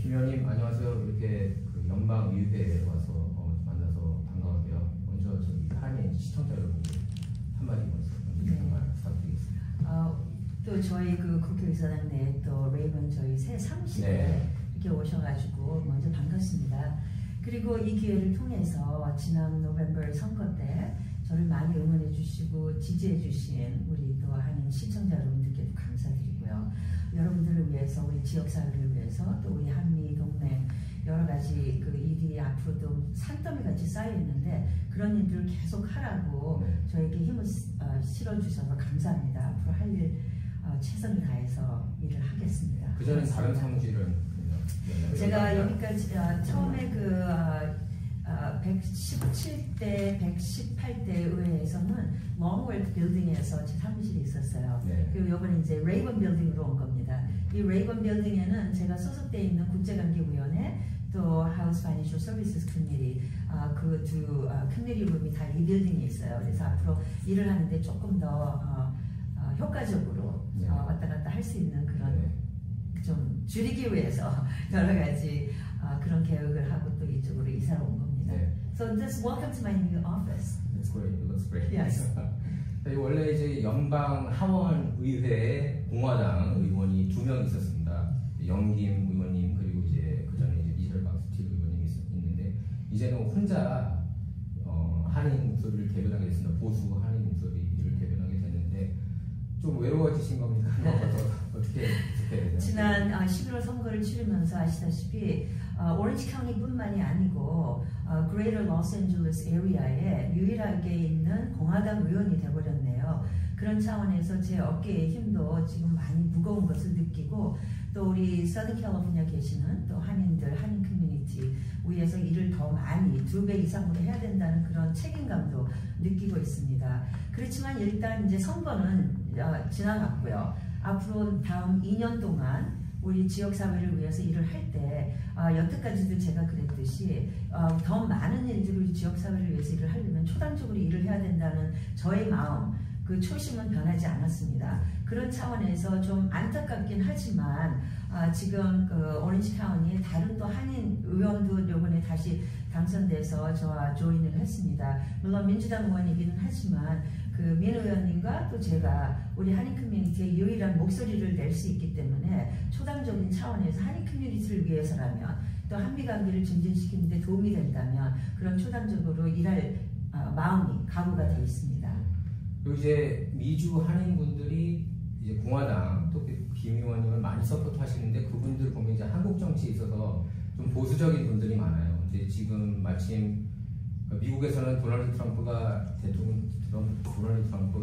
김 의원님 안녕하세요. 이렇게 그 연방의회에 와서 만나서 반가운데요. 먼저 저기 한인 시청자 여러분들 한마디 먼저 부탁드리겠습니다. 또 저희 그 국회의사당 내에 또 레이먼 저희 새 사무실에 네. 이렇게 오셔가지고 먼저 반갑습니다. 그리고 이 기회를 통해서 지난 노벰버 선거 때 저를 많이 응원해 주시고 지지해 주신 우리 또 한인 시청자 여러분들께도 감사드리고요. 여러분들을 위해서 우리 지역사회를 위해서 또 우리 한미 동맹 여러 가지 그 일이 앞으로도 산더미 같이 쌓여 있는데 그런 일들을 계속 하라고 저에게 힘을 실어 주셔서 감사합니다. 앞으로 할 일 최선을 다해서 일을 하겠습니다. 그 전에 다른 사무실은 제가 여기까지 처음에 그 117대, 118대 의회에서는 롱월드 빌딩에서 제 사무실이 있었어요. 네. 그리고 이번에 이제 레이번 빌딩으로 온 겁니다. 이 레이번 빌딩에는 제가 소속되어 있는 국제관계위원회 또 하우스 파이낸셜 서비스 커뮤니티 그 두 커뮤니티 룸이 다 이 빌딩에 있어요. 그래서 앞으로 일을 하는데 조금 더 효과적으로 왔다 갔다 할 수 있는 그런 좀 줄이기 위해서 여러 가지 그런 계획을 하고 또 이쪽으로 이사를 온 겁니다. 네. So just welcome to my new office. That's great. It looks great. Yes. 원래 이제 연방 하원 의회에 공화당 의원이 2명 있었습니다. 영김 의원님 그리고 이제 그 전에 이제 미셸 박스틸 의원님이 있는데 이제는 혼자 한인 목소리를 대변하게 됐습니다. 보수 한인 목소리를 대변하게 됐는데 좀 외로워지신 겁니까? 어떻게 지난 11월 선거를 치르면서 아시다시피 오렌지 카운티뿐만이 아니고 그레이터 로스앤젤레스 에리아에 유일하게 있는 공화당 의원이 되어버렸네요. 그런 차원에서 제 어깨의 힘도 지금 많이 무거운 것을 느끼고 또 우리 서든 캘리포니아 계시는 또 한인들, 한인 커뮤니티 위에서 일을 더 많이 2배 이상으로 해야 된다는 그런 책임감도 느끼고 있습니다. 그렇지만 일단 이제 선거는 지나갔고요. 앞으로 다음 2년 동안 우리 지역사회를 위해서 일을 할 때 여태까지도 제가 그랬듯이 더 많은 일들을 우리 지역사회를 위해서 일을 하려면 초당적으로 일을 해야 된다는 저의 마음 그 초심은 변하지 않았습니다. 그런 차원에서 좀 안타깝긴 하지만 지금 그 오렌지 카운티에 다른 또 한인 의원도 이번에 다시 당선돼서 저와 조인을 했습니다. 물론 민주당 의원이기는 하지만 그 민 의원님과 또 제가 우리 한인 커뮤니티의 유일한 목소리를 낼 수 있기 때문에 초당적인 차원에서 한인 커뮤니티를 위해서라면 또 한미 관계를 증진시키는 데 도움이 된다면 그런 초당적으로 일할 마음이 각오가 되어 있습니다. 그리고 이제 미주 한인분들이 이제 공화당 또 김 의원님을 많이 서포트하시는데 그분들 보면 이제 한국 정치에 있어서 좀 보수적인 분들이 많아요. 근데 지금 마침 미국에서는 도널드 트럼프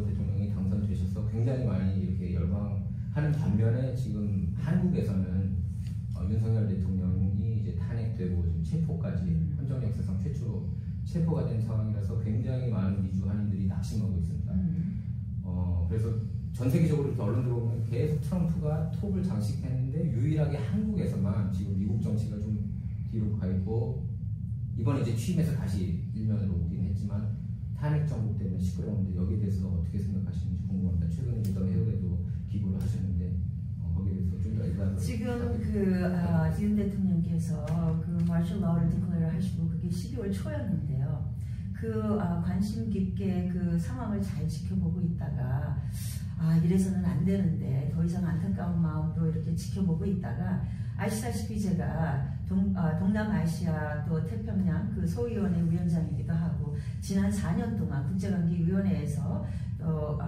대통령이 당선되셔서 굉장히 많이 이렇게 열광하는 반면에 지금 한국에서는 윤석열 대통령이 이제 탄핵되고 지금 체포까지 헌정 역사상 최초로 체포가 된 상황이라서 굉장히 많은 미주 한인들이 낙심하고 있습니다. 그래서 전 세계적으로 이렇게 언론들 보면 계속 트럼프가 톱을 장식했는데 유일하게 한국에서만 지금 미국 정치가 좀 뒤로 가 있고 이번에 이제 취임해서 다시 일면으로 오긴 했지만 탄핵 정부 때문에 시끄러운데 여기에 대해서 어떻게 생각하시는지 궁금합니다. 최근에 더 해외에도 기부를 하셨는데 거기에 대해서 좀 더 일반 지금 윤 대통령께서 그 마셜 라우를 디클레어 하시고 그게 12월 초였는데요. 관심 깊게 그 상황을 잘 지켜보고 있다가 이래서는 안 되는데 더 이상 안타까운 마음으로 이렇게 지켜보고 있다가 아시다시피 제가 동남아시아 또 태평양 그 소위원회 위원장이기도 하고 지난 4년 동안 국제관계위원회에서 또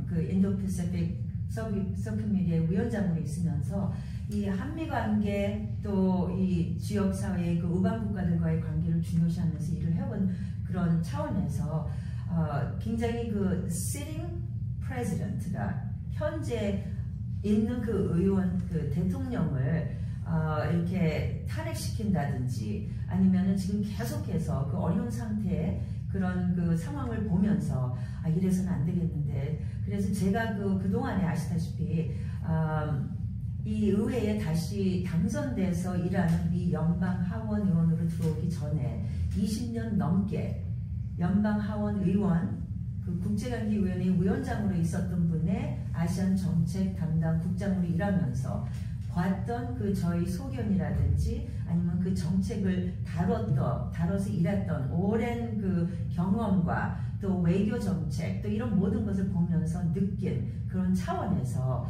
그 인도패시픽 서브커뮤니티의 위원장으로 있으면서 이 한미관계 또 이 지역사회의 그 우방국가들과의 관계를 중요시하면서 일을 해온 그런 차원에서 굉장히 그 sitting president가 현재 있는 그 의원 그 대통령을 이렇게 탄핵시킨다든지 아니면은 지금 계속해서 그 어려운 상태의 그런 그 상황을 보면서 이래서는 안 되겠는데 그래서 제가 그동안에 아시다시피 이 의회에 다시 당선돼서 일하는 이 연방 하원 의원으로 들어오기 전에 20년 넘게 연방 하원 의원 그 국제관계위원회 위원장으로 있었던 분의 아시안 정책 담당 국장으로 일하면서 봤던 그 저희 소견이라든지 아니면 그 정책을 다뤄서 일했던 오랜 그 경험과 또 외교 정책 또 이런 모든 것을 보면서 느낀 그런 차원에서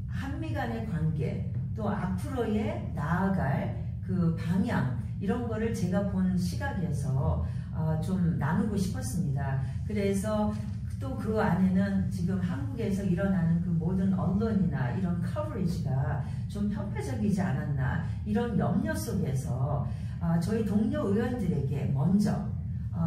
한미 간의 관계 또 앞으로의 나아갈 그 방향 이런 거를 제가 본 시각에서 좀 나누고 싶었습니다. 그래서 또 그 안에는 지금 한국에서 일어나는 그 모든 언론이나 이런 커버리지가 좀 편파적이지 않았나 이런 염려 속에서 저희 동료 의원들에게 먼저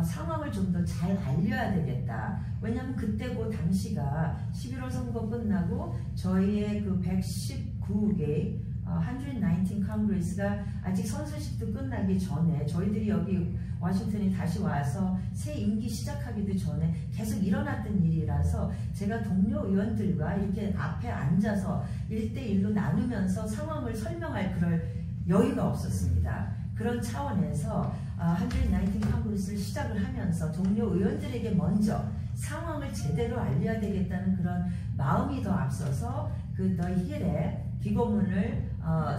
상황을 좀 더 잘 알려야 되겠다. 왜냐하면 그때고 당시가 11월 선거 끝나고 저희의 그 119개 119 컨그레스가 아직 선서식도 끝나기 전에 저희들이 여기 워싱턴에 다시 와서 새 임기 시작하기도 전에 계속 일어났던 일이라서 제가 동료 의원들과 이렇게 앞에 앉아서 1대1로 나누면서 상황을 설명할 그럴 여유가 없었습니다. 그런 차원에서 119 컨그레스를 시작을 하면서 동료 의원들에게 먼저 상황을 제대로 알려야 되겠다는 그런 마음이 더 앞서서 그 The Hill의 기고문을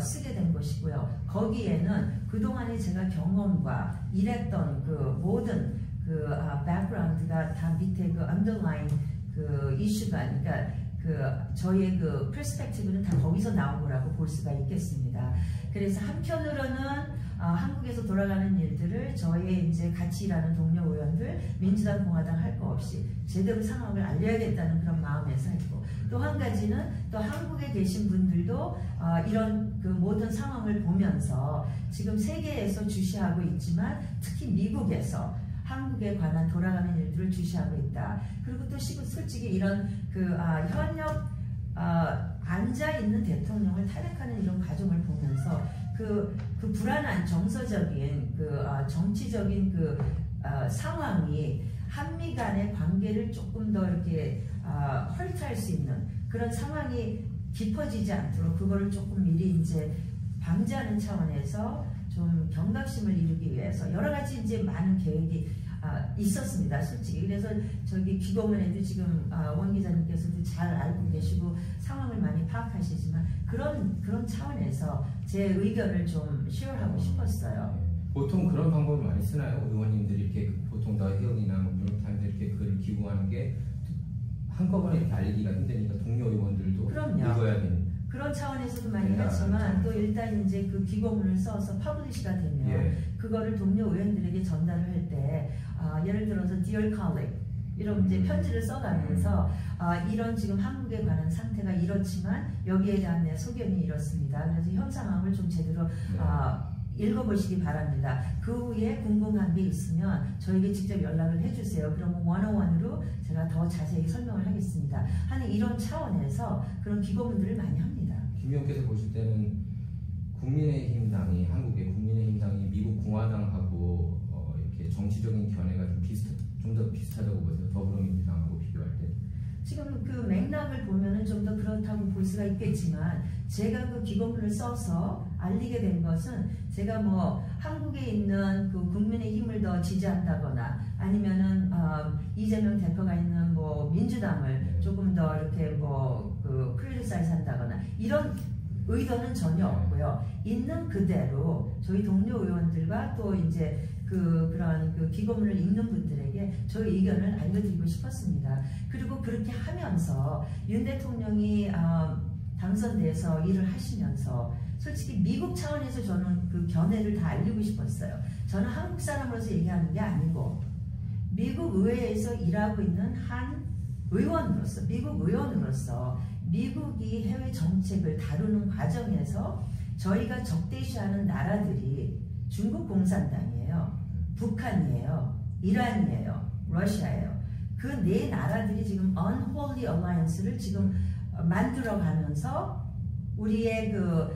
쓰게 된 것이고요. 거기에는 그동안의 제가 경험과 일했던 그 모든 그 백그라운드가 다 밑에 그 underline 그 이슈가 그러니까 그 저희의 그 퍼스펙티브는 다 거기서 나온 거라고 볼 수가 있겠습니다. 그래서 한편으로는 한국에서 돌아가는 일들을 저희의 이제 같이 일하는 동료 의원들 민주당 공화당 할 거 없이 제대로 상황을 알려야겠다는 그런 마음에서 했고 또 한 가지는 또 한국에 계신 분들도 이런 그 모든 상황을 보면서 지금 세계에서 주시하고 있지만 특히 미국에서 한국에 관한 돌아가는 일들을 주시하고 있다. 그리고 또 솔직히 이런 그 현역 앉아있는 대통령을 탄핵하는 이런 과정을 보면서 그 불안한 정서적인 그 정치적인 그 상황이 한미 간의 관계를 조금 더 이렇게 헐트할 수 있는 그런 상황이 깊어지지 않도록 그거를 조금 미리 이제 방지하는 차원에서 좀 경각심을 이루기 위해서 여러 가지 이제 많은 계획이 있었습니다, 솔직히. 그래서 저기 기고문에도 지금 원 기자님께서도 잘 알고 계시고 상황을 많이 파악하시지만 그런 차원에서 제 의견을 좀 쉐어하고 싶었어요. 보통 그런 방법을 많이 쓰나요? 의원님들이 이렇게 보통 더 힐이나 뉴욕타임즈 이렇게 글을 기고하는 게 한꺼번에 이렇게 알리기가 힘드니까 동료 의원들도 읽어야 되는. 그런 차원에서도 많이 하지만 또 일단 이제 그 기고문을 써서 퍼블리시가 되면 그거를 동료 의원들에게 전달을 할 때 예를 들어서 Dear Colleague 이런 이제 편지를 써가면서 이런 지금 한국에 관한 상태가 이렇지만 여기에 대한 내 소견이 이렇습니다. 그래서 현 상황을 좀 제대로 읽어보시기 바랍니다. 그 후에 궁금한 게 있으면 저에게 직접 연락을 해주세요. 그러면 원어원으로 제가 더 자세히 설명을 하겠습니다. 하는 이런 차원에서 그런 기고문들을 많이 합니다. 김 의원께서 보실 때는 국민의힘당이 한국의 국민의힘당이 미국 공화당하고 이렇게 정치적인 견해가 좀 더 비슷하다고 보세요. 더불어민주당하고 비교할 때. 지금 그 맥락을 보면은 좀 더 그렇다고 볼 수가 있겠지만 제가 그 기고문을 써서 알리게 된 것은 제가 뭐 한국에 있는 그 국민의힘을 더 지지한다거나 아니면은 이재명 대표가 있는 뭐 민주당을 조금 더 이렇게 뭐 그 크리티사이즈 한다거나 이런 의도는 전혀 없고요. 있는 그대로 저희 동료 의원들과 또 이제 그런 그 기고문을 읽는 분들에게 저희 의견을 알려드리고 싶었습니다. 그리고 그렇게 하면서 윤 대통령이 당선돼서 일을 하시면서 솔직히 미국 차원에서 저는 그 견해를 다 알리고 싶었어요. 저는 한국 사람으로서 얘기하는 게 아니고 미국 의회에서 일하고 있는 한 의원으로서 미국 의원으로서 미국이 해외 정책을 다루는 과정에서 저희가 적대시하는 나라들이 중국 공산당이에요. 북한이에요. 이란이에요. 러시아예요. 그 네 나라들이 지금 unholy alliance를 지금 만들어가면서 우리의 그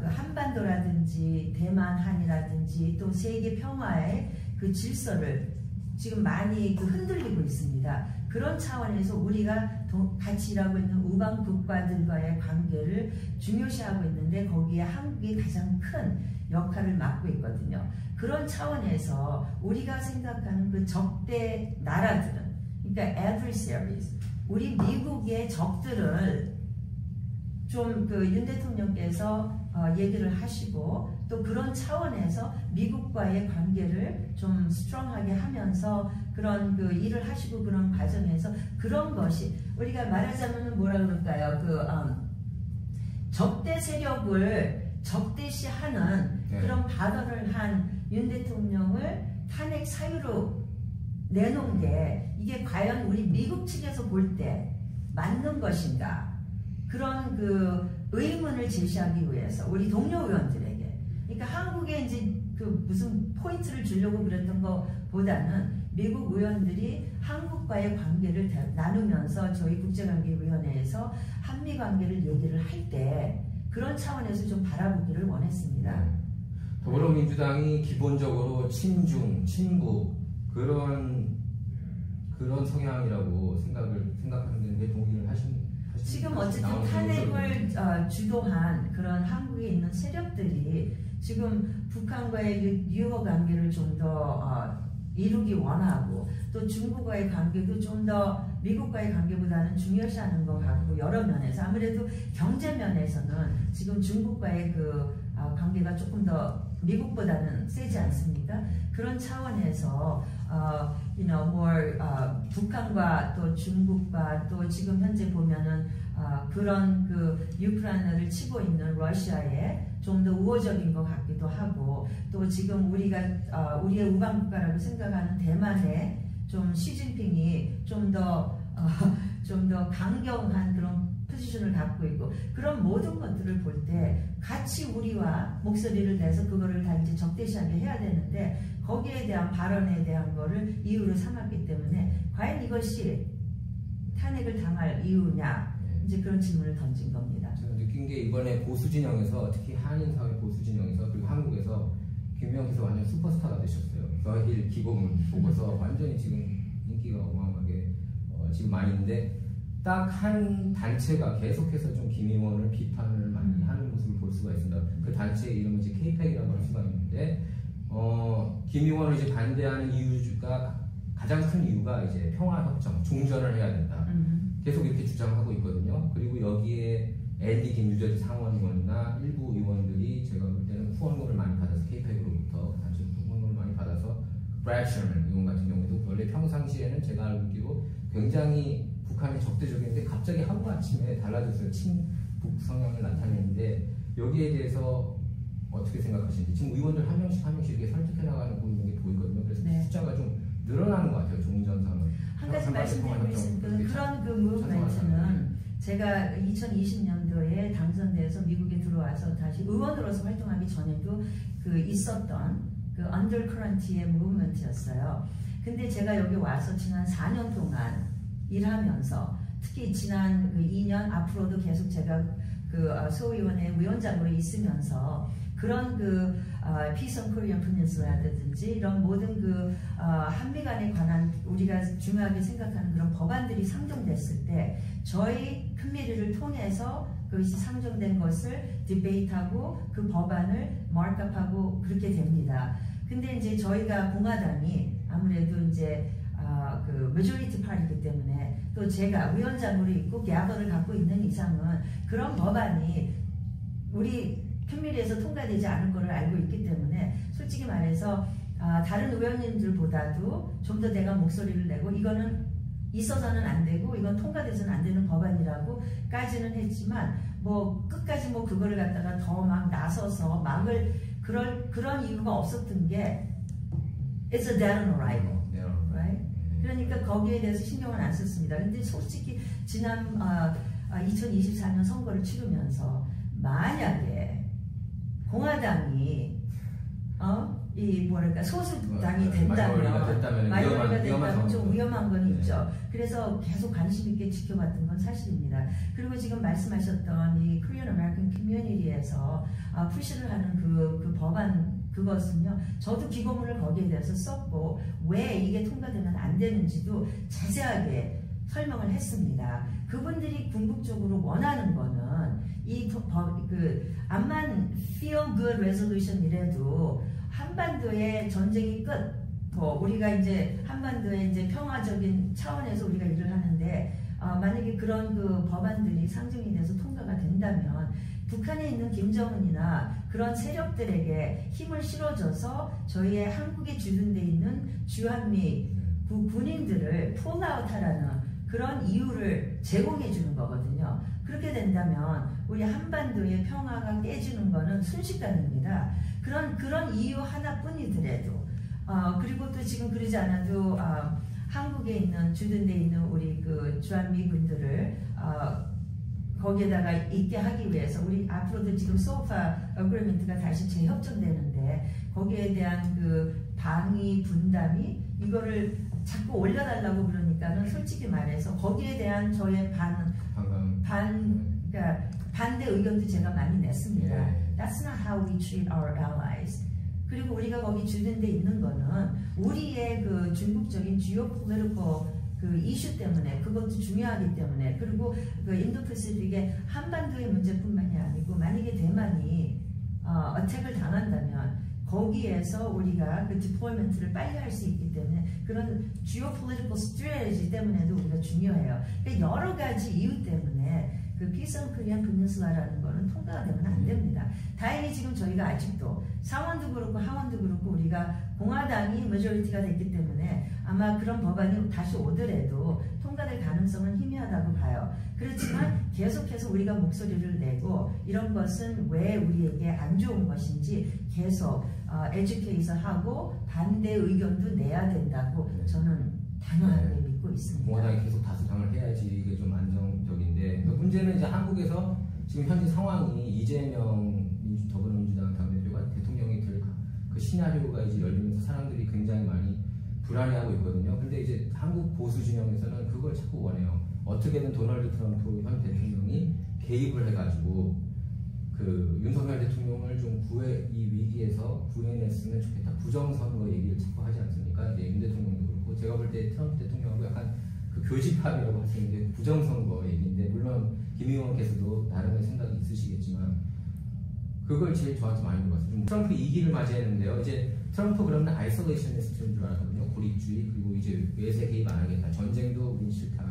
한반도라든지 대만 한이라든지 또 세계 평화의 그 질서를 지금 많이 흔들리고 있습니다. 그런 차원에서 우리가 같이 일하고 있는 우방 국가들과의 관계를 중요시하고 있는데 거기에 한국이 가장 큰 역할을 맡고 있거든요. 그런 차원에서 우리가 생각하는 그 적대 나라들은 그러니까 adversaries 우리 미국의 적들을 좀 그 윤 대통령께서 얘기를 하시고 또 그런 차원에서 미국과의 관계를 좀 스트롱하게 하면서 그런 그 일을 하시고 그런 과정에서 그런 것이 우리가 말하자면은 뭐라 그럴까요? 적대 세력을 적대시하는 네. 그런 발언을 한 윤 대통령을 탄핵 사유로 내놓은 게 이게 과연 우리 미국 측에서 볼 때 맞는 것인가? 그런 그 의문을 제시하기 위해서 우리 동료 의원들에게 그러니까 한국에 이제 그 무슨 포인트를 주려고 그랬던 것보다는 미국 의원들이 한국과의 관계를 나누면서 저희 국제관계위원회에서 한미 관계를 얘기를 할 때 그런 차원에서 좀 바라보기를 원했습니다. 더불어민주당이 기본적으로 친중, 친북 그런 성향이라고 생각하는 데 동의를 하십니까? 지금 어쨌든 탄핵을 주도한 그런 한국에 있는 세력들이 지금 북한과의 유호 관계를 좀 더 이루기 원하고 또 중국과의 관계도 좀 더 미국과의 관계보다는 중요시하는 것 같고 여러 면에서 아무래도 경제 면에서는 지금 중국과의 그 관계가 조금 더 미국보다는 세지 않습니까? 그런 차원에서 북한과 또 중국과 또 지금 현재 보면은 그런 그 유크라이나를 치고 있는 러시아에 좀 더 우호적인 것 같기도 하고 또 지금 우리가 우리의 우방 국가라고 생각하는 대만에 좀 시진핑이 좀 더 강경한 그런 포지션을 갖고 있고 그런 모든 것들을 볼 때 같이 우리와 목소리를 내서 그거를 다 이제 적대시하게 해야 되는데 거기에 대한 발언에 대한 거를 이유로 삼았기 때문에 과연 이것이 탄핵을 당할 이유냐 이제 그런 질문을 던진 겁니다. 제가 느낀 게 이번에 보수 진영에서 특히 한인 사회 보수 진영에서 그리고 한국에서 김명희께서 완전 슈퍼스타가 되셨어요. 겨힐 기고문 보고서 완전히 지금 인기가 어마어마하게 지금 많이 있는데 딱 한 단체가 계속해서 좀 김 의원을 비판을 많이 하는 모습을 볼 수가 있습니다. 그 단체의 이름은 이제 K-PAC이라고 할 수가 있는데 김 의원을 이제 반대하는 이유가 가장 큰 이유가 이제 평화협정, 종전을 해야 된다. 계속 이렇게 주장하고 있거든요. 그리고 여기에 앤디 김유저지 상원 의원이나 일부 의원들이 제가 볼 때는 후원금을 많이 받아서 K-PAC으로부터 단체로부터 후원금을 많이 받아서 브래드 셔먼 의원 같은 경우에도 원래 평상시에는 제가 알기로 굉장히 북한이 적대적인데 갑자기 하루아침에 달라져서 친북 성향을 나타내는데 여기에 대해서 어떻게 생각하시는지 지금 의원들 한 명씩 이렇게 설득해 나가는 게 보이거든요. 그래서 네. 숫자가 좀 늘어나는 것 같아요. 종전선언. 한 가지 말씀드리고 있습니다. 그런 그 무브먼트는 제가 2020년도에 당선돼서 미국에 들어와서 다시 의원으로서 활동하기 전에도 그 있었던 그 언더커런트의 무브먼트였어요. 근데 제가 여기 와서 지난 4년 동안 일하면서 특히 지난 그 2년 앞으로도 계속 제가 그 소위원회 위원장으로 있으면서 그런 그 Peace on Korean Peninsula라든지 이런 모든 그 한미 간에 관한 우리가 중요하게 생각하는 그런 법안들이 상정됐을 때 저희 커뮤니티를 통해서 그것이 상정된 것을 디베이트하고 그 법안을 마크업하고 그렇게 됩니다. 근데 이제 저희가 공화당이 아무래도 이제 그 메조리티 파티이기 때문에 또 제가 위원장으로 있고 갸더를 갖고 있는 이상은 그런 법안이 우리 커뮤니티에서 통과되지 않을 것을 알고 있기 때문에 솔직히 말해서 다른 의원님들보다도 좀 더 내가 목소리를 내고 이거는 있어서는 안 되고 이건 통과돼서는 안 되는 법안이라고까지는 했지만 뭐 끝까지 뭐 그거를 갖다가 더 막 나서서 막을 그런 이유가 없었던 게 It's a dead on arrival, right? 그러니까 거기에 대해서 신경을 안 썼습니다. 근데 솔직히 지난 2024년 선거를 치르면서 만약에 공화당이 이 뭐랄까 소수당이 된다면 마이너리가 된다면 좀 위험한 건 있죠. 그래서 계속 관심 있게 지켜봤던 건 사실입니다. 그리고 지금 말씀하셨던 이 Korean American Community에서 푸시를 하는 그 법안 그것은요. 저도 기고문을 거기에 대해서 썼고 왜 이게 통과되면 안 되는지도 자세하게 설명을 했습니다. 그분들이 궁극적으로 원하는 거는 이 암만 feel good resolution 이래도 한반도의 전쟁이 끝, 우리가 이제 한반도의 이제 평화적인 차원에서 우리가 일을 하는데 만약에 그런 그 법안들이 상정이 돼서 통과가 된다. 된다면 북한에 있는 김정은이나 그런 세력들에게 힘을 실어줘서 저희의 한국에 주둔돼 있는 주한미 군인들을 폴아웃하라는 그런 이유를 제공해 주는 거거든요. 그렇게 된다면 우리 한반도의 평화가 깨지는 거는 순식간입니다. 그런 이유 하나뿐이더라도 그리고 또 지금 그러지 않아도 한국에 있는 주둔돼 있는 우리 그 주한미 군들을 거기에다가 있게 하기 위해서 우리 앞으로도 지금 소파 어그리먼트가 다시 재협정되는데 거기에 대한 그 방위 분담이 이거를 자꾸 올려달라고 그러니까는 솔직히 말해서 거기에 대한 저의 그러니까 반대 의견도 제가 많이 냈습니다. That's not how we treat our allies. 그리고 우리가 거기 주둔돼 있는 거는 우리의 그 중국적인 geopolitical 그 이슈 때문에 그것도 중요하기 때문에 그리고 그 인도패시픽의 한반도의 문제뿐만이 아니고 만약에 대만이 어택을 당한다면 거기에서 우리가 그 디플로이먼트를 빨리 할 수 있기 때문에 그런 geopolitical strategy 때문에도 우리가 중요해요. 그러니까 여러 가지 이유 때문에 그 Peace on Korean Peninsula라는 거는 통과가 되면 안 됩니다. 다행히 지금 저희가 아직도 상원도 그렇고 하원도 그렇고 우리가 공화당이 메조리티가 됐기 때문에 아마 그런 법안이 다시 오더라도 통과될 가능성은 희미하다고 봐요. 그렇지만 계속해서 우리가 목소리를 내고 이런 것은 왜 우리에게 안 좋은 것인지 계속 에듀케이션하고 반대 의견도 내야 된다고 저는 단호하게 믿고 있습니다. 공화당이 계속 다수당을 해야지 이게 좀 안정적인데 문제는 이제 한국에서 지금 현재 상황이 이재명 더불어민주당 당대표가 대통령이 될 그 시나리오가 이제 열리면서 사람들이 굉장히 많이 불안해하고 있거든요. 근데 이제 한국 보수 진영에서는 그걸 자꾸 원해요. 어떻게든 도널드 트럼프 현 대통령이 개입을 해가지고 그 윤석열 대통령을 좀 이 위기에서 구해냈으면 좋겠다. 부정선거 얘기를 자꾸 하지 않습니까? 이제 윤 대통령도 그렇고 제가 볼 때 트럼프 대통령하고 약간 그 교집합이라고 할 수 있는데 부정선거 얘기인데 물론 김 의원께서도 나름의 생각이 있으시겠지만 그걸 제일 저한테 많이 물어봤어요. 트럼프 2기를 맞이했는데요. 이제 트럼프 그러면 아이솔레이셔니스트인 줄 알았거든요. 고립주의 그리고 이제 외세 개입 안 하겠다. 전쟁도 우린 싫다.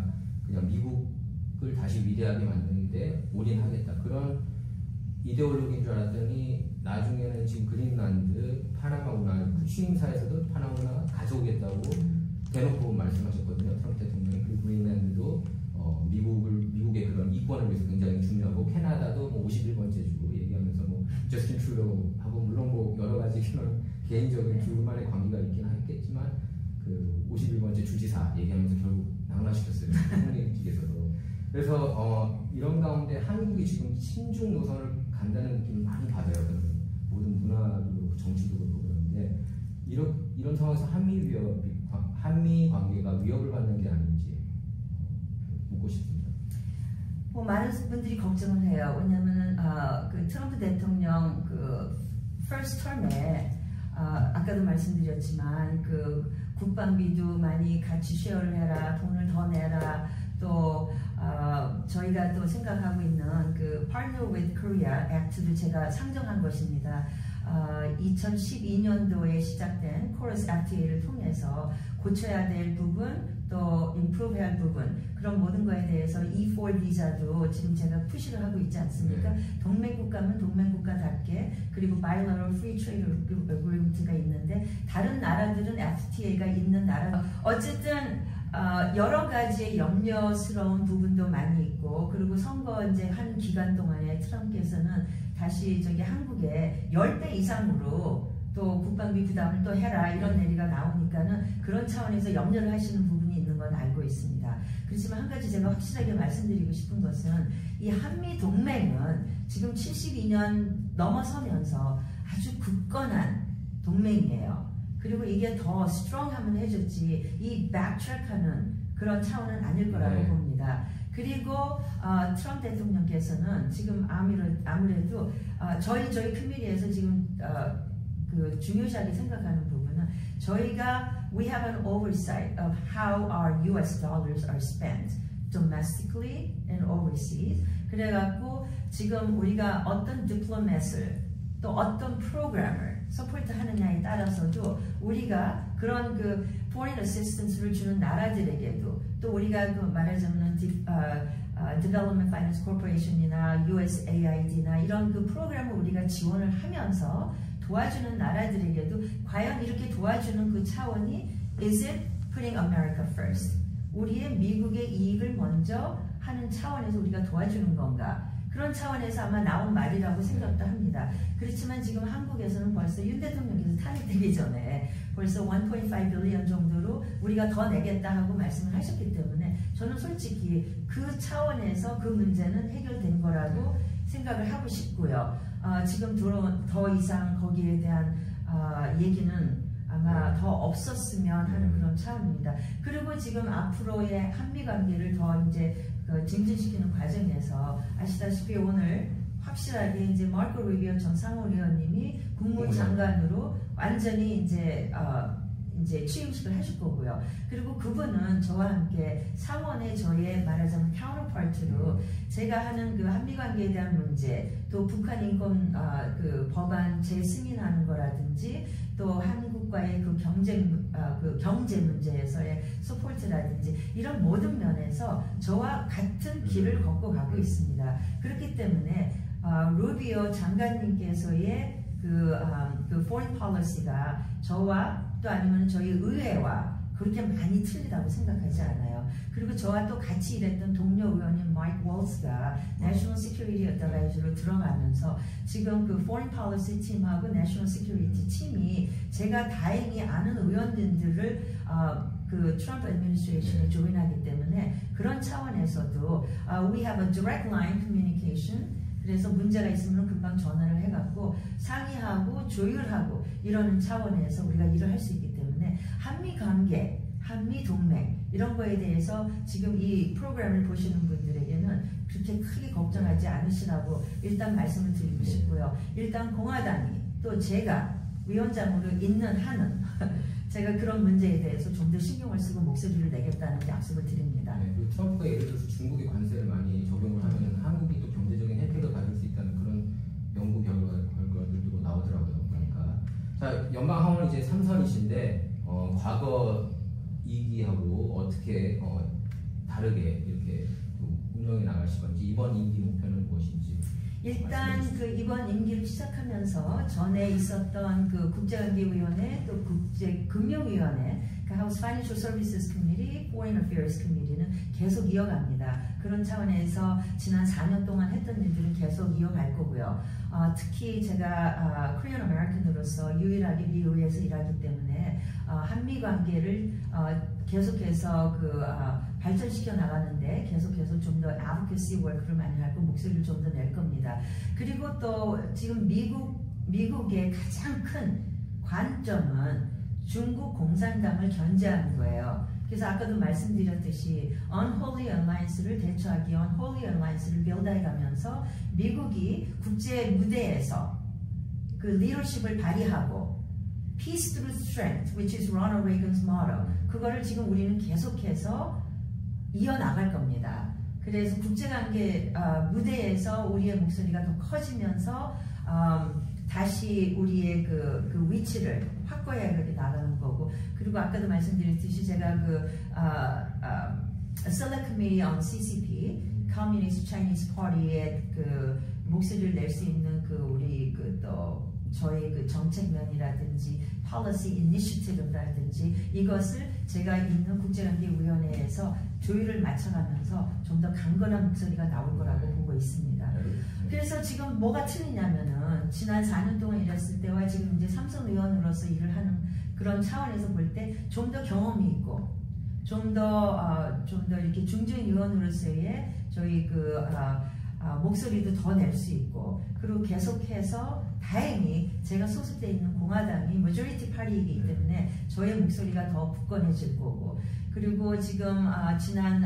그냥 미국을 다시 위대하게 만드는데 올인하겠다. 그런 이데올로기인 줄 알았더니 나중에는 지금 그린란드, 파나마 운하 취임사에서도 파나마 운하 가져오겠다고 대놓고 말씀하셨거든요. 트럼프 대통령이. 그리고 그린란드도 미국의 그런 이권을 위해서 굉장히 중요하고 캐나다도 뭐 51번째 주고 얘기하면서 뭐 저스틴 트루도하고 물론 뭐 여러 가지 그런 개인적인 둘만의 관계가 있긴 했겠지만 그 51번째 주지사 얘기하면서 결국 낙마시켰어요. 총리직에서도. 그래서 이런 가운데 한국이 지금 친중 노선을 간다는 느낌을 많이 받아요. 모든 문화도 그렇고 정치도 그렇고 그런데 이런 상황에서 한미 관계가 위협을 받는 게 아닌지 묻고 싶습니다. 뭐 많은 분들이 걱정을 해요. 왜냐하면 그 트럼프 대통령 그 first term에 아까도 말씀드렸지만 그 국방비도 많이 같이 쉐어를 해라, 돈을 더 내라. 또 저희가 또 생각하고 있는 그 Partner with Korea Act도 제가 상정한 것입니다. 2012년도에 시작된 코러스 FTA를 통해서 고쳐야 될 부분 또 improve 해야 할 부분 그런 모든 거에 대해서 E4 비자도 지금 제가 푸시를 하고 있지 않습니까? 동맹국가면 동맹국가답게 그리고 bilateral free trade agreement가 있는데 다른 나라들은 FTA가 있는 나라 어쨌든 여러 가지의 염려스러운 부분도 많이 있고 그리고 선거 이제 한 기간 동안에 트럼프께서는 다시 저기 한국에 10배 이상으로 또 국방비 부담을 또 해라 이런 얘기가 나오니까는 그런 차원에서 염려를 하시는 부분이 있는 건 알고 있습니다. 그렇지만 한 가지 제가 확실하게 말씀드리고 싶은 것은 이 한미 동맹은 지금 72년 넘어서면서 아주 굳건한 동맹이에요. 그리고 이게 더 스트롱하면 해줬지 이 백트랙하는 그런 차원은 아닐 거라고 봅니다. 그리고 트럼프 대통령께서는 지금 아무래도 저희 커뮤니티에서 지금 그 중요시하게 생각하는 부분은 저희가 we have an oversight of how our US dollars are spent domestically and overseas. 그래갖고 지금 우리가 어떤 디플로맷을 또 어떤 프로그램을 서포트 하느냐에 따라서도 우리가 그런 그 foreign assistance를 주는 나라들에게도 또 우리가 그 말하자면 Development Finance Corporation이나 USAID나 이런 그 프로그램을 우리가 지원을 하면서 도와주는 나라들에게도 과연 이렇게 도와주는 그 차원이 Is it putting America first? 우리의 미국의 이익을 먼저 하는 차원에서 우리가 도와주는 건가? 그런 차원에서 아마 나온 말이라고 생각도 합니다. 그렇지만 지금 한국에서는 벌써 윤 대통령께서 탄핵되기 전에 벌써 1.5 빌리언 정도로 우리가 더 내겠다 하고 말씀을 하셨기 때문에 저는 솔직히 그 차원에서 그 문제는 해결된 거라고 생각을 하고 싶고요. 지금 더 이상 거기에 대한 얘기는 아마 더 없었으면 하는 그런 차원입니다. 그리고 지금 앞으로의 한미 관계를 더 이제 증진시키는 과정에서 아시다시피 오늘 확실하게 이제 마르코 루비오 전 상무위원님이 국무장관으로 완전히 이제 취임식을 하실 거고요. 그리고 그분은 저와 함께 상원의 저의 말하자면 카운터파트로 제가 하는 그 한미 관계에 대한 문제, 또 북한 인권 그 법안 재승인하는 거라든지, 또 한국과의 그 경제 문제에서의 서포트라든지 이런 모든 면에서 저와 같은 길을 걷고 가고 있습니다. 그렇기 때문에 루비오 장관님께서의 그 foreign policy가 저와 또 아니면 저희 의회와 그렇게 많이 틀리다고 생각하지 않아요. 그리고 저와 또 같이 일했던 동료 의원인 마이크 월스가 National Security Advisor로 들어가면서 지금 그 Foreign Policy 팀하고 National Security 팀이 제가 다행히 아는 의원들을 그 트럼프 애드미니스트레이션에 조인하기 때문에 그런 차원에서도 we have a direct line communication. 그래서 문제가 있으면 금방 전화를 해갖고 상의하고 조율하고 이러는 차원에서 우리가 일을 할 수 있기 때문에 한미 관계, 한미 동맹 이런 거에 대해서 지금 이 프로그램을 보시는 분들에게는 그렇게 크게 걱정하지 않으시라고 일단 말씀을 드리고 싶고요. 일단 공화당이 또 제가 위원장으로 있는 한은 제가 그런 문제에 대해서 좀 더 신경을 쓰고 목소리를 내겠다는 약속을 드립니다. 네, 그리고 트럼프가 예를 들어서 중국의 관세를 많이 적용을 하면 한국이 또 경제적인 혜택을 받을 수 있다는 그런 연구 결과들도 나오더라고요. 그러니까 자, 연방 하원 이제 3선이신데 과거 2기하고 어떻게 다르게 이렇게 운영해 나가실 건지 이번 임기 목표는 무엇인지. 일단 그 이번 임기를 시작하면서 전에 있었던 그 국제관계위원회 또 국제금융위원회 그 House Financial Services Committee, Foreign Affairs Committee는 계속 이어갑니다. 그런 차원에서 지난 4년 동안 했던 일들은 계속 이어갈 거고요. 특히 제가 Korean American으로서 유일하게 미국에서 일하기 때문에 한미 관계를 계속해서 발전시켜 나가는데 계속해서 좀 더 advocacy work를 많이 하고 목소리를 좀 더 낼 겁니다. 그리고 또 지금 미국의 가장 큰 관점은 중국 공산당을 견제하는 거예요. 그래서 아까도 말씀드렸듯이 Unholy Alliance를 대처하기 위한 Holy Alliance를 묘다해가면서 미국이 국제 무대에서 그 리더십을 발휘하고 Peace through strength, which is Ronald Reagan's motto. 그거를 지금 우리는 계속해서 이어나갈 겁니다. 그래서 국제관계 무대에서 우리의 목소리가 더 커지면서 다시 우리의 그 위치를 확고하게 나가는 거고, 그리고 아까도 말씀드렸듯이 제가 Select Committee on CCP, Communist Chinese Party의 그 목소리를 낼 수 있는 우리 또 저의 그 정책면이라든지 policy initiative라든지 이것을 제가 있는 국제관계위원회에서 조율을 맞춰가면서 좀 더 강건한 목소리가 나올 거라고 보고 있습니다. 그래서 지금 뭐가 틀리냐면은 지난 4년 동안 일했을 때와 지금 이제 삼선 의원으로서 일을 하는 그런 차원에서 볼 때 좀 더 경험이 있고 좀 더 이렇게 중진위원으로서의 저희 목소리도 더 낼 수 있고, 그리고 계속해서 다행히 제가 소속되어 있는 공화당이 majority party이기 때문에 저의 목소리가 더 굳건해질 거고, 그리고 지금 지난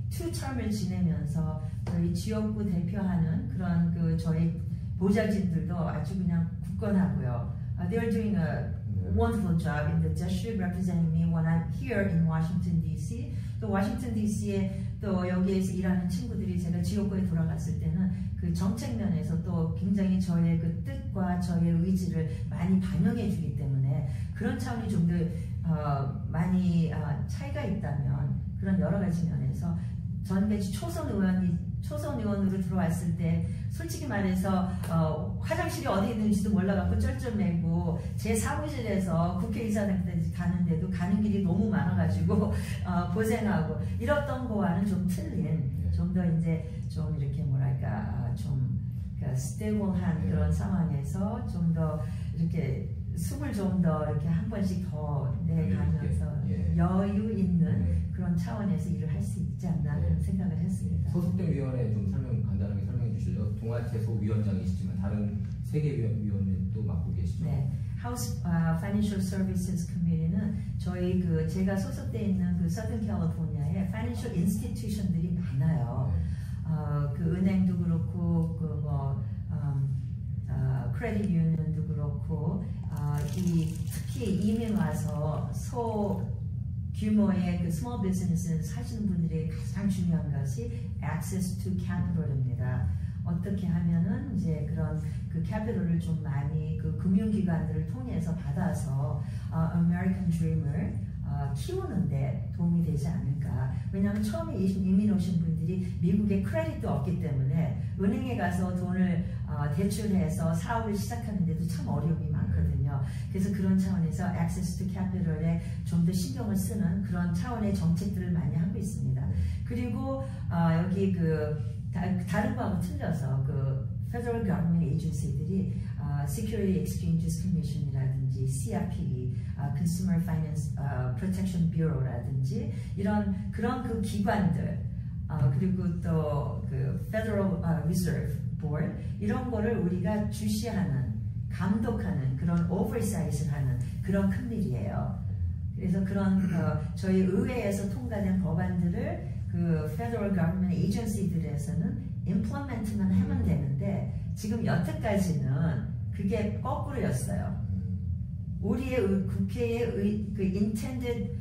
2term을 지내면서 저희 지역구 대표하는 그런 저희 보좌진들도 아주 그냥 굳건하고요. They're doing a wonderful job in the district representing me when I'm here in Washington D.C. 또 워싱턴 D.C.에 또 여기에서 일하는 친구들이 제가 지역구에 돌아갔을 때는 그 정책면에서 또 굉장히 저의 그 뜻과 저의 의지를 많이 반영해 주기 때문에 그런 차원이 좀 더 많이 차이가 있다면 그런 여러 가지 면에서 전 배치 초선 의원으로 들어왔을 때 솔직히 말해서 화장실이 어디 있는지도 몰라갖고 쩔쩔매고 제 사무실에서 국회의사당까지 가는데도 가는 길이 너무 많아가지고 고생하고 이랬던 거와는 좀 틀린 좀 더 이제 좀 이렇게 뭐랄까 좀 스테이블한 그런 상황에서 좀 더 이렇게 숨을 좀 더 이렇게 한 번씩 더 내가면서 여유 있는 그런 차원에서 일을 할 수 있지 않나 그런 생각을 했습니다. 소속된 위원회 좀 간단하게 설명해 주실래요? 동아채소 위원장이시지만 다른 세 개 위원회도 맡고 계시죠? 네, House Financial Services Committee는 저희 제가 소속돼 있는 Southern California에 Financial Institution들이 많아요. 그 은행도 그렇고 크레딧 유니언도 그렇고 특히 이민 와서 소규모의 스몰 비즈니스 하시는 분들이 가장 중요한 것이 access to capital입니다. 어떻게 하면은 이제 그런 캐피털을 좀 많이 금융기관들을 통해서 받아서 American Dream을 키우는데 도움이 되지 않을까. 왜냐하면 처음에 이민 오신 분들이 미국에 크레딧도 없기 때문에 은행에 가서 돈을 대출해서 사업을 시작하는데도 참 어려움이 많거든요. 그래서 그런 차원에서 Access to Capital에 좀 더 신경을 쓰는 그런 차원의 정책들을 많이 하고 있습니다. 그리고 여기 다른 거하고 틀려서 Federal Government Agency들이 Security Exchanges Commission이라든지 CFPB, Consumer Finance Protection Bureau라든지 그런 기관들 그리고 또 Federal Reserve Board 이런 거를 우리가 주시하는 감독하는 그런 oversiight을 하는 그런 큰일이에요. 그래서 그런 저희 의회에서 통과된 법안들을 Federal Government Agency들에서는 implement만 하면 되는데 지금 여태까지는 그게 거꾸로였어요. 우리의 국회의 intended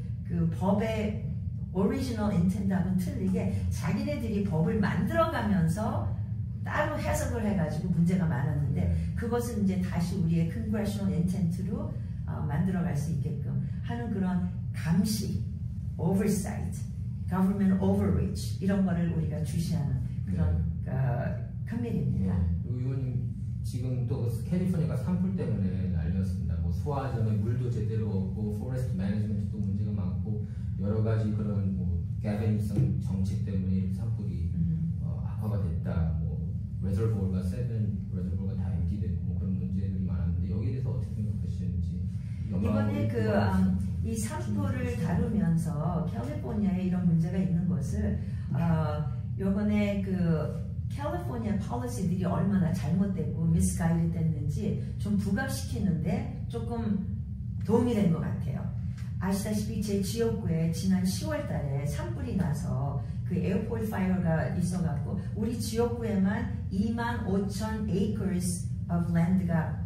법의 original intend하고는 틀리게 자기네들이 법을 만들어가면서 따로 해석을 해가지고 문제가 많았는데 그것을 이제 다시 우리의 congressional intent로 만들어갈 수 있게끔 하는 그런 감시, oversight, government overreach 이런 거를 우리가 주시하는 그런 커미티입니다. 의원님 지금 또 캘리포니아가 산불 때문에 난리였습니다. 뭐 소화전에 물도 제대로 없고 포레스트 매니지먼트도 문제가 많고 여러 가지 그런 개변성 정책 때문에 산불이 악화가 됐다. 레저보어가 레저보어가 다 엠티됐고 그런 문제들이 많았는데 여기에 대해서 어떻게 생각하시는지. 이번에 이 산불을 다루면서 캘리포니아에 이런 문제가 있는 것을 이번에 캘리포니아 폴리시들이 얼마나 잘못됐고 미스가이드 됐는지 좀 부각시키는데 조금 도움이 된 것 같아요. 아시다시피 제 지역구에 지난 10월 달에 산불이 나서 에어포트 파이어가 있어갖고 우리 지역구에만 25,000 acres of land가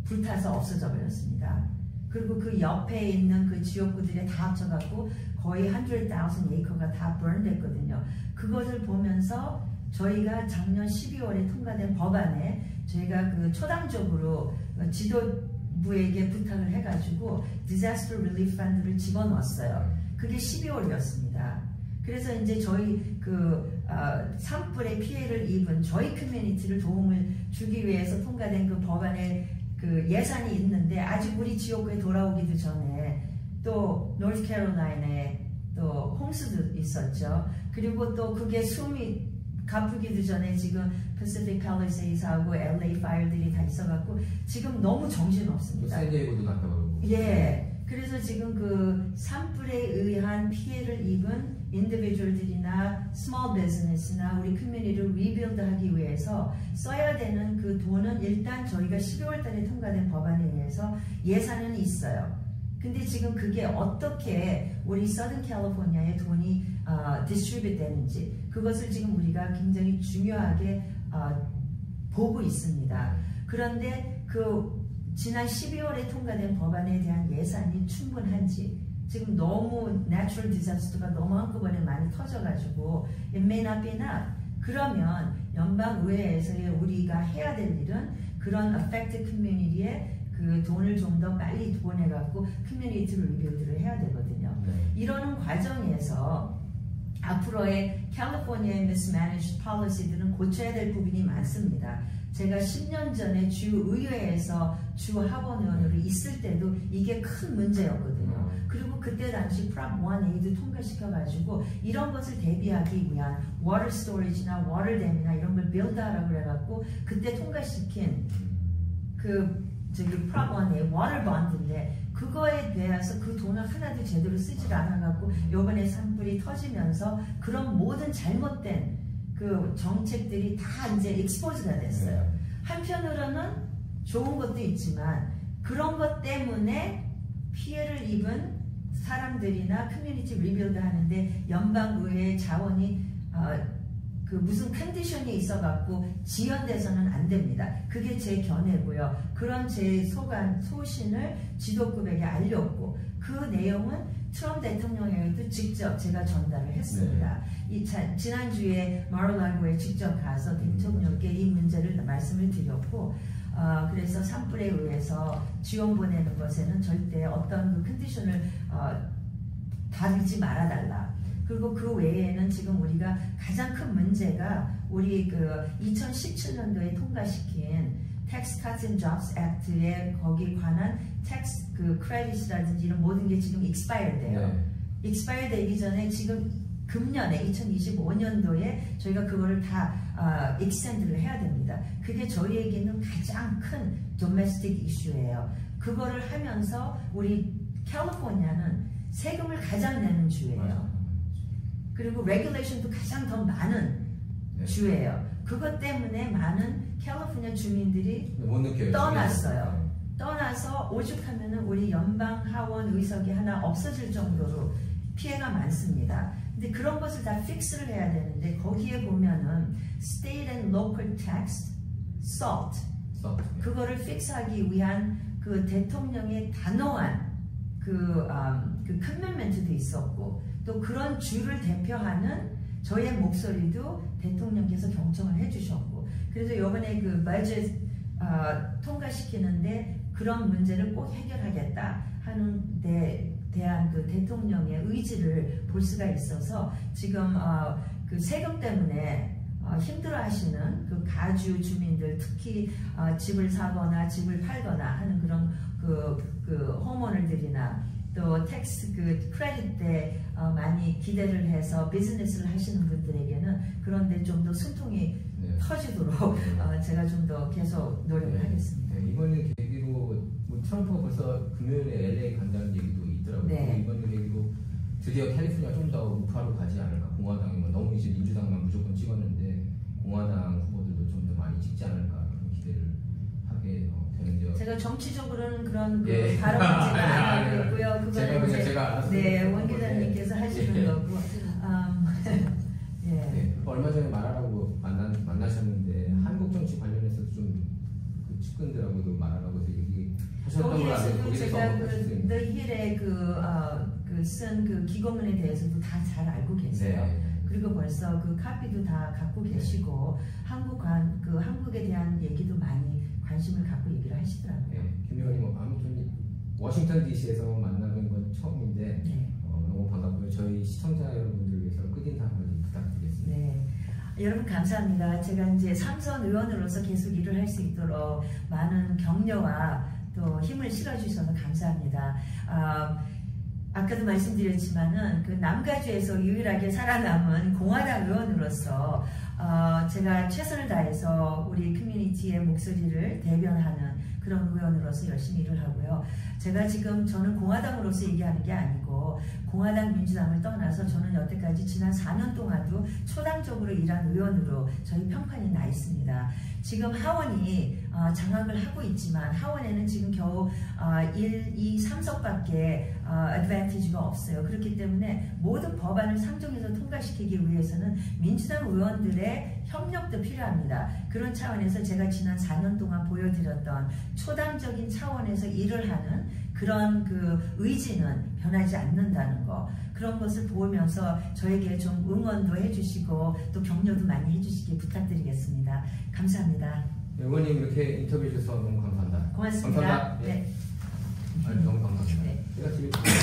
불타서 없어져 버렸습니다. 그리고 그 옆에 있는 그 지역구들에 다 합쳐갖고 거의 100,000 acre가 다 burn 됐거든요. 그것을 보면서 저희가 작년 12월에 통과된 법안에 저희가 초당적으로 지도부에게 부탁을 해가지고 Disaster Relief Fund를 집어넣었어요. 그게 12월이었습니다. 그래서 이제 저희 산불의 피해를 입은 저희 커뮤니티를 도움을 주기 위해서 통과된 법안에 예산이 있는데 아직 우리 지역구에 돌아오기도 전에 또 노스캐롤라이나에 또 홍수도 있었죠. 그리고 또 그게 숨이 가쁘기도 전에 지금 Pacific Palisades하고 LA 파이어들이 다 있어갖고 지금 너무 정신없습니다. 샌디에고도 갔다 오고. 예. 그래서 지금 산불에 의한 피해를 입은 인디비주얼들이나 스몰 비즈니스나 우리 커뮤니티를 리빌드하기 위해서 써야 되는 돈은 일단 저희가 12월 달에 통과된 법안에 의해서 예산은 있어요. 근데 지금 그게 어떻게 우리 서든 캘리포니아에 돈이 디스트리뷰트 되는지 그것을 지금 우리가 굉장히 중요하게 보고 있습니다. 그런데 지난 12월에 통과된 법안에 대한 예산이 충분한지 지금 너무 natural disaster가 너무 한꺼번에 많이 터져가지고 it may not be enough. 그러면 연방의회에서의 우리가 해야 될 일은 그런 affected community에 돈을 좀 더 빨리 보내갖고 커뮤니티를 리빌드를 해야 되거든요. 이러는 과정에서 앞으로의 캘리포니아의 mismanaged policy들은 고쳐야 될 부분이 많습니다. 제가 10년 전에 주의회에서 주 하원의원으로 있을 때도 이게 큰 문제였거든요. 그리고 그때 당시 Prop 1A도 통과시켜가지고 이런 것을 대비하기 위한 water storage나 water dam이나 이런 걸 build하라고 그래갖고 그때 통과시킨 그 Prop 1A water bond인데 그거에 대해서 그 돈을 하나도 제대로 쓰질 않아갖고 요번에 산불이 터지면서 그런 모든 잘못된 그 정책들이 다 이제 익스포즈가 됐어요. 한편으로는 좋은 것도 있지만 그런 것 때문에 피해를 입은 사람들이나 커뮤니티 리빌드 하는데 연방의회 자원이 그 무슨 컨디션이 있어갖고 지연돼서는 안 됩니다. 그게 제 견해고요. 그런 제 소신을 지도급에게 알렸고 그 내용은 트럼프 대통령에게도 직접 제가 전달을 했습니다. 지난주에 마르라고에 직접 가서 대통령께 이 문제를 말씀을 드렸고 그래서 산불에 의해서 지원 보내는 것에는 절대 어떤 그 컨디션을 다루지 말아달라. 그리고 그 외에는 지금 우리가 가장 큰 문제가 우리 그 2017년도에 통과시킨 Tax Cuts and Jobs Act에 거기 관한 텍스 그 크레딧이라든지 이런 모든 게 지금 expire 돼요. expire 되기 전에 지금 금년에 2025년도에 저희가 그거를 다 extend를 해야 됩니다. 그게 저희에게는 가장 큰 domestic issue예요. 그거를 하면서 우리 캘리포니아는 세금을 가장 내는 주예요. 그리고 regulation도 가장 더 많은 주예요. 그것 때문에 많은 캘리포니아 주민들이 떠났어요. 떠나서 오죽하면은 우리 연방 하원 의석이 하나 없어질 정도로 피해가 많습니다. 근데 그런 것을 다 픽스를 해야 되는데 거기에 보면은 state and local tax, SALT 그거를 픽스하기 위한 그 대통령의 단호한 그 커밋먼트도 있었고 또 그런 주를 대표하는 저의 목소리도 대통령께서 경청을 해주셨고 그래서 이번에 그 버젯 통과시키는데 그런 문제를 꼭 해결하겠다 하는 데 대한 그 대통령의 의지를 볼 수가 있어서 지금 그 세금 때문에 힘들어하시는 그 가주 주민들 특히 집을 사거나 집을 팔거나 하는 그런 그 호모들이나 또 텍스 그 크레딧 때 많이 기대를 해서 비즈니스를 하시는 분들에게는 그런데 좀 더 숨통이 터지도록 제가 좀 더 계속 노력을 하겠습니다. 이번에 계기로 뭐 트럼프가 벌써 금요일에 LA 간다는 얘기도 있더라고요. 이번에 계기로 드디어 캘리포니아 좀 더 우파로 가지 않을까. 공화당이 뭐 너무 이제 민주당만 무조건 찍었는데 공화당 후보들도 좀 더 많이 찍지 않을까 그런 기대를 하게 되는데요. 제가 정치적으로는 그런 그 발언을 제가 안 하고 있고요. 그거는 제가 원 기자님께서 하시는 거고. 얼마 전에 말하라고 만나셨는데 한국 정치 관련해서 좀 그 측근들하고도 말하라고 해서 얘기하셨던 걸 알고 거기에서도 제가 The Hill에 쓴 그 기고문에 대해서도 다 잘 알고 계세요. 그리고 벌써 그 카피도 다 갖고 계시고 한국에 대한 얘기도 많이 관심을 갖고 얘기를 하시더라고요. 김 의원님 아무튼 워싱턴 DC에서 만나는 건 처음인데 너무 반갑고요. 저희 시청자 여러분들 위해서 끝인사 한번 부탁드리겠습니다. 네, 여러분 감사합니다. 제가 이제 삼선 의원으로서 계속 일을 할 수 있도록 많은 격려와 또 힘을 실어주셔서 감사합니다. 아까도 말씀드렸지만은 그 남가주에서 유일하게 살아남은 공화당 의원으로서 제가 최선을 다해서 우리 커뮤니티의 목소리를 대변하는 그런 의원으로서 열심히 일을 하고요. 제가 지금 저는 공화당으로서 얘기하는 게 아니고 공화당 민주당을 떠나서 저는 여태까지 지난 4년 동안도 초당적으로 일한 의원으로 저희 평판에 나 있습니다. 지금 하원이 장악을 하고 있지만 하원에는 지금 겨우 1, 2, 3석밖에 어드밴티지가 없어요. 그렇기 때문에 모든 법안을 상정해서 통과시키기 위해서는 민주당 의원들의 협력도 필요합니다. 그런 차원에서 제가 지난 4년 동안 보여드렸던 초당적인 차원에서 일을 하는 그런 그 의지는 변하지 않는다는 거, 그런 것을 보면서 저에게 좀 응원도 해주시고 또 격려도 많이 해주시기 부탁드리겠습니다. 감사합니다. 의원님 이렇게 인터뷰해 주셔서 너무 감사합니다. 고맙습니다. 감사합니다. 너무 감사합니다. 제가 지금